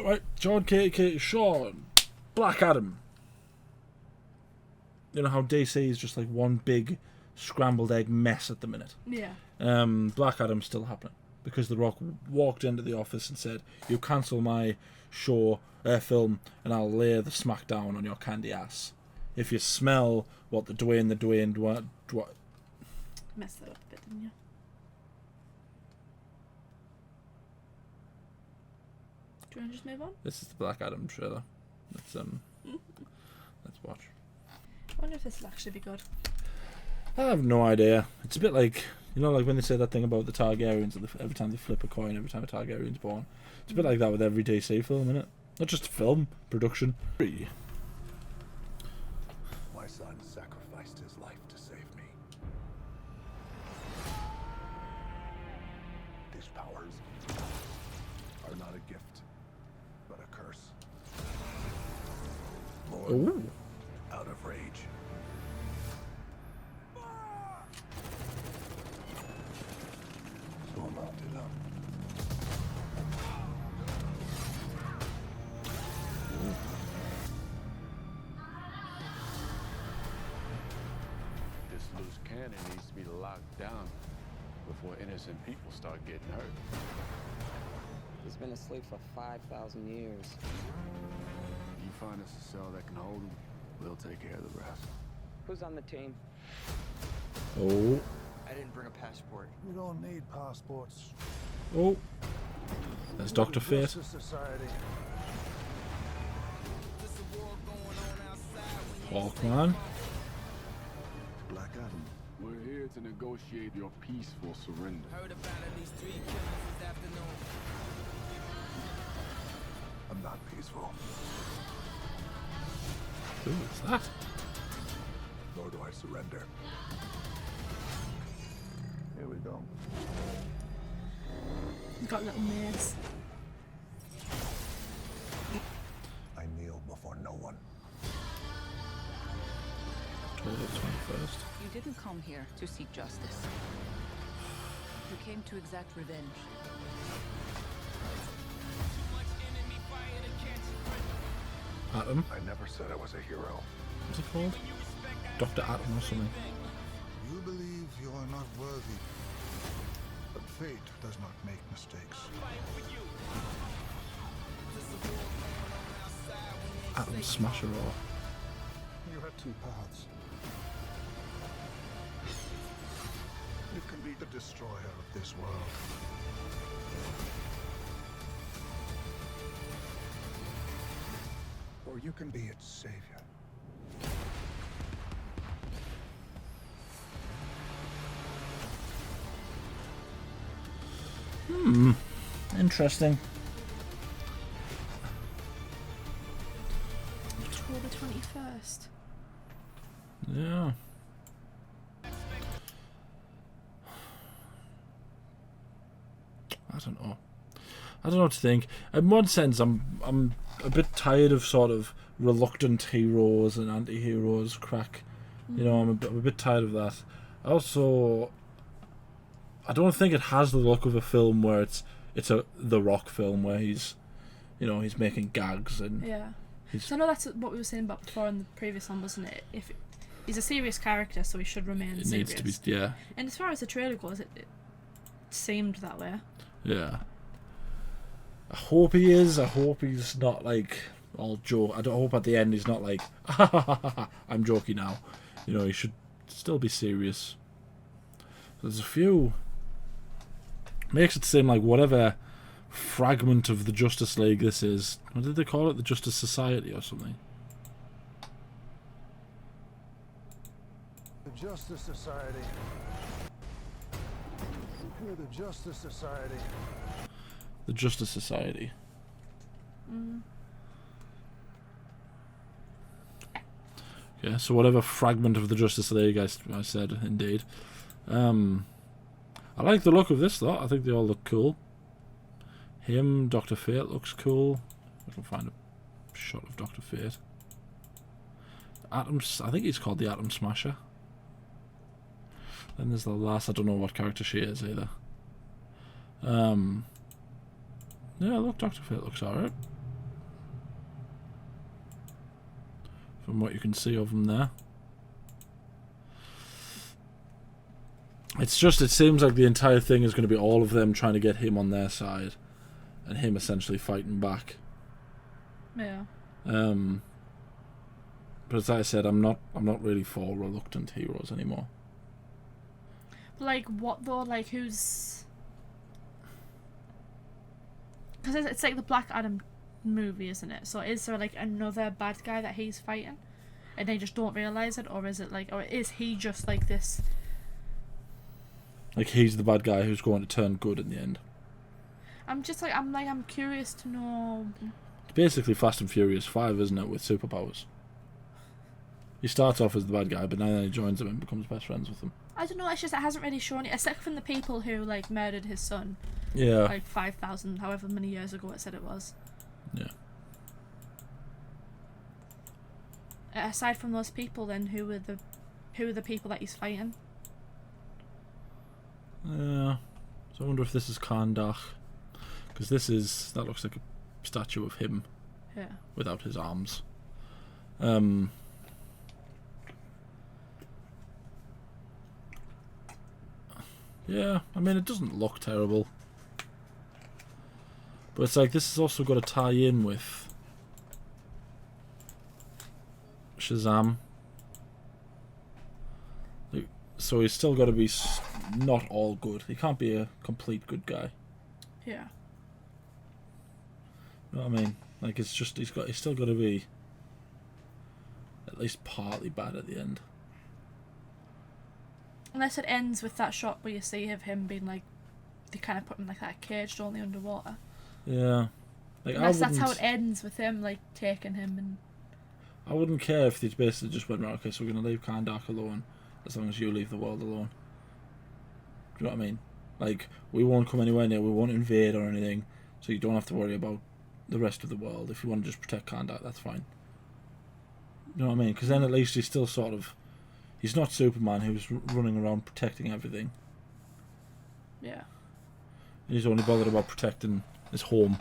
Right, John K. Sean, Black Adam. You know how DC is just like one big scrambled egg mess at the minute. Yeah. Black Adam's still happening because The Rock walked into the office and said, "You cancel my film, and I'll lay the smack down on your candy ass. If you smell what the Dwayne what." Messed that up a bit, didn't you? Do you want to just move on? This is the Black Adam trailer. Let's watch. I wonder if this will actually be good. I have no idea. It's a bit like, you know, like when they say that thing about the Targaryens, every time they flip a coin, every time a Targaryen's born. It's a bit like that with every DC film, isn't it? Not just film, production. My son sacrificed his life to save me. These powers are not a gift, but a curse. Born out of rage. So mounted up. This loose cannon needs to be locked down before innocent people start getting hurt. He's been asleep for 5,000 years. You find us a cell that can hold him, we'll take care of the rest. Who's on the team? Oh. I didn't bring a passport. We don't need passports. Oh. There's Dr. Fate. Justice Society. Hawkman. Black Adam. We're here to negotiate your peaceful surrender. I'm not peaceful. Who is that? Nor do I surrender. Here we go. He's got a little mace. I kneel before no one. October 21st. You didn't come here to seek justice. You came to exact revenge. Atom. I never said I was a hero. What's it called? Dr. Atom or something. You believe you are not worthy. But fate does not make mistakes. Atom Smasher or... You have two paths. You can be the destroyer of this world. Or you can be its savior. Interesting. October 21st. Yeah. I don't know. I don't know what to think. In one sense, I'm a bit tired of sort of reluctant heroes and anti-heroes crack. You know, I'm a bit tired of that. Also, I don't think it has the look of a film where it's a The Rock film where he's making gags and Yeah. So I know that's what we were saying about before in the previous one, wasn't it? If he's a serious character, so he should remain serious. It needs to be, yeah. And as far as the trailer goes, it seemed that way. Yeah. I hope he is. I hope he's not like all joke. I don't hope at the end he's not like, I'm joking now. You know, he should still be serious. There's a few. Makes it seem like whatever fragment of the Justice League this is. What did they call it? The Justice Society or something? The Justice Society. We're the Justice Society. The Justice Society. Yeah, so whatever fragment of the Justice League I said, indeed. I like the look of this, though. I think they all look cool. Him, Dr. Fate looks cool. I can find a shot of Dr. Fate. I think he's called the Atom Smasher. Then there's the last. I don't know what character she is either. Yeah, look, Dr. Fate looks alright. From what you can see of him there. It's just, it seems like the entire thing is going to be all of them trying to get him on their side. And him essentially fighting back. Yeah. But as I said, I'm not really for reluctant heroes anymore. Like, what though? Like, who's... Because it's like the Black Adam movie, isn't it? So is there, like, another bad guy that he's fighting? And they just don't realise it? Or is it, like... Or is he just, like, this... Like, he's the bad guy who's going to turn good in the end. I'm curious to know... It's basically Fast and Furious 5, isn't it, with superpowers? He starts off as the bad guy, but then he joins them and becomes best friends with them. I don't know, it's just it hasn't really shown it, except from the people who, like, murdered his son. Yeah. Like, 5,000, however many years ago it said it was. Yeah. Aside from those people, then, who are the people that he's fighting? Yeah. So I wonder if this is Karndach. Because that looks like a statue of him. Yeah. Without his arms. Yeah, I mean, it doesn't look terrible. But it's like, this has also got to tie in with Shazam. Like, so he's still got to be not all good. He can't be a complete good guy. Yeah. You know what I mean? Like, it's just, he's still got to be at least partly bad at the end. Unless it ends with that shot where you see of him being like, they kind of put him like that caged only underwater. Yeah. Like, Unless that's how it ends with him like taking him and... I wouldn't care if they basically just went, right, okay, so we're going to leave Karndach alone as long as you leave the world alone. Do you know what I mean? Like, we won't come anywhere near, we won't invade or anything, so you don't have to worry about the rest of the world. If you want to just protect Karndach, that's fine. You know what I mean? Because then at least he's still sort of... He's not Superman who's running around protecting everything. Yeah. He's only bothered about protecting his home.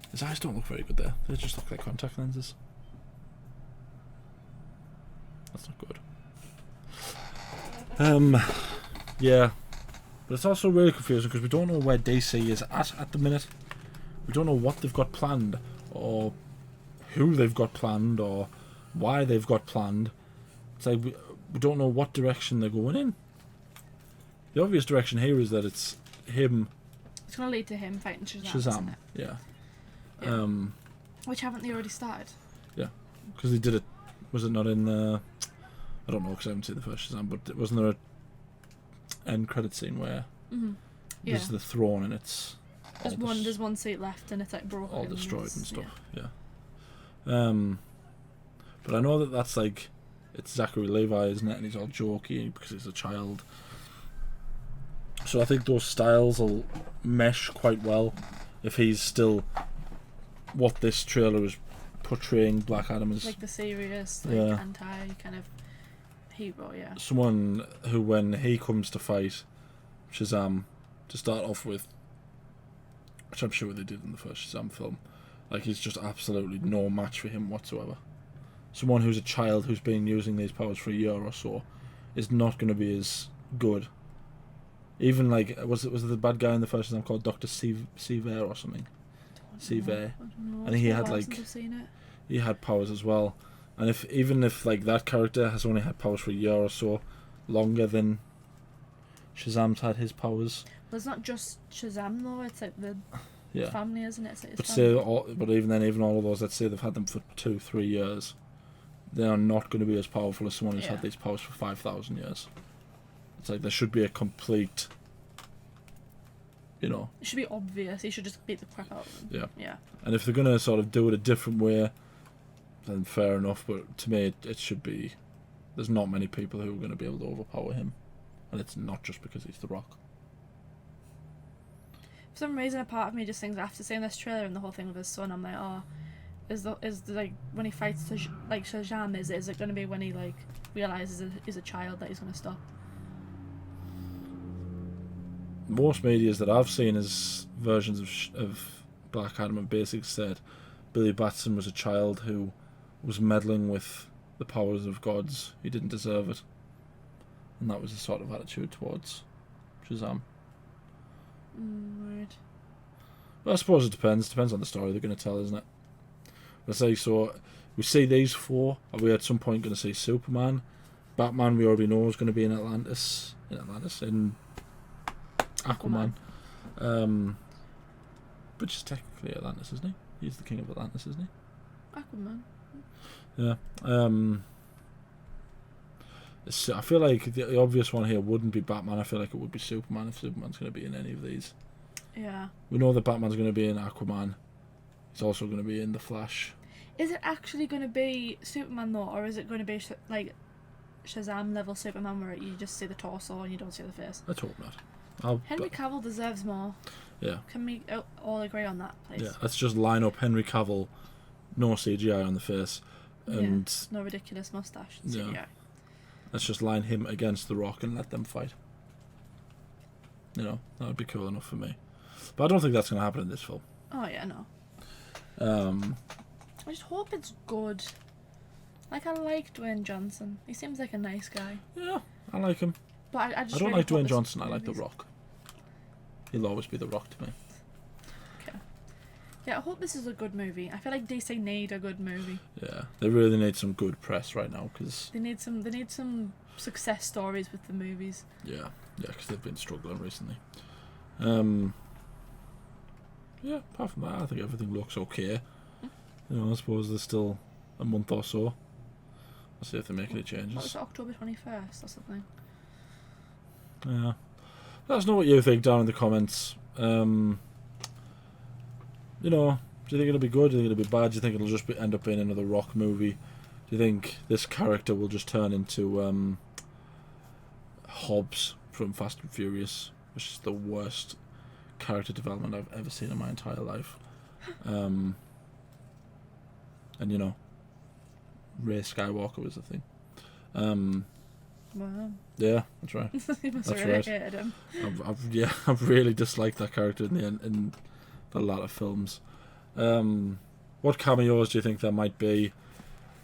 His eyes don't look very good there. They just look like contact lenses. That's not good. Yeah. But it's also really confusing because we don't know where DC is at the minute. We don't know what they've got planned, or who they've got planned, or why they've got planned. It's like we don't know what direction they're going in. The obvious direction here is that it's him. It's going to lead to him fighting Shazam. Isn't it? Yeah. Yeah. Which haven't they already started? Yeah, because they did it. Was it not in the? I don't know because I haven't seen the first Shazam, but wasn't there a end credit scene where there's the throne and it's there's one seat left and it's like broken, all destroyed and stuff. Yeah. But I know that that's like. It's Zachary Levi, isn't it? And he's all jokey because he's a child. So I think those styles will mesh quite well if he's still what this trailer is portraying Black Adam as. Like the serious, like anti kind of hero, yeah. Someone who, when he comes to fight Shazam, to start off with, which I'm sure they did in the first Shazam film, like he's just absolutely no match for him whatsoever. Someone who's a child who's been using these powers for a year or so is not going to be as good. Even like was it the bad guy in the first Shazam called Dr. Seaver or something? Seaver, and he had like he had powers as well. And even if like that character has only had powers for a year or so longer than Shazam's had his powers. Well, it's not just Shazam though. It's like the family, isn't it? It's like but even all of those, let's say they've had them for 2-3 years. They are not going to be as powerful as someone who's had these powers for 5,000 years. It's like there should be a complete, you know. It should be obvious. He should just beat the crap out of them. Yeah. Yeah. And if they're going to sort of do it a different way, then fair enough. But to me, it should be. There's not many people who are going to be able to overpower him, and it's not just because he's The Rock. For some reason, a part of me just thinks after seeing this trailer and the whole thing with his son, I'm like, oh. Is like when he fights like Shazam? Is it going to be when he like realizes he's a child that he's going to stop? most medias that I've seen as versions of Black Adam have basically said Billy Batson was a child who was meddling with the powers of gods. He didn't deserve it. And that was the sort of attitude towards Shazam. Right. But I suppose it depends. Depends on the story they're going to tell, isn't it? Let's say, so we see these four. Are we at some point going to see Superman? Batman, we already know is going to be in Atlantis. In Aquaman. Which is technically Atlantis, isn't he? He's the king of Atlantis, isn't he? Aquaman. Yeah. I feel like the obvious one here wouldn't be Batman. I feel like it would be Superman if Superman's going to be in any of these. Yeah. We know that Batman's going to be in Aquaman. He's also going to be in The Flash. Is it actually going to be Superman though, or is it going to be like Shazam level Superman where you just see the torso and you don't see the face? Let's hope not. Henry Cavill deserves more. Yeah. Can we all agree on that, please? Yeah. Let's just line up Henry Cavill, no CGI on the face, and no ridiculous mustache. Yeah. CGI. Let's just line him against The Rock and let them fight. You know, that would be cool enough for me. But I don't think that's going to happen in this film. Oh yeah, no. I just hope it's good. Like, I like Dwayne Johnson. He seems like a nice guy. Yeah, I like him. But I just I don't really like hope Dwayne it's Johnson. I like The movies. Rock. He'll always be The Rock to me. Okay. Yeah, I hope this is a good movie. I feel like DC need a good movie. Yeah, they really need some good press right now because They need some success stories with the movies. because they've been struggling recently. Yeah, apart from that, I think everything looks okay. You know, I suppose there's still a month or so. I'll see if they make any What was changes. it, October 21st or something? Yeah. Let us know what you think down in the comments. You know, do you think it'll be good? Do you think it'll be bad? Do you think it'll just end up being another Rock movie? Do you think this character will just turn into Hobbs from Fast and Furious, which is the worst character development I've ever seen in my entire life? And you know, Rey Skywalker was the thing. Wow. Yeah, that's right. You must That's have really right. hated him. I've really disliked that character in a lot of films. What cameos do you think there might be?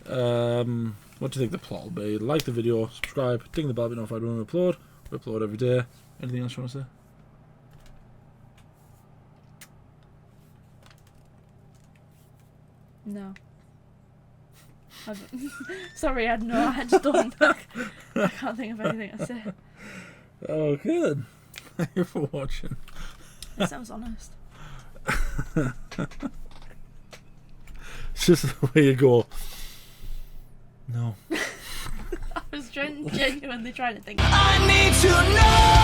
What do you think the plot will be? Like the video, subscribe, ding the bell to be notified when we upload. We upload every day. Anything else you want to say? No. Sorry, I just don't. I can't think of anything to say. Okay then. Thank you for watching. It sounds honest. It's just the way you go. No. I was genuinely trying to think. I need to know.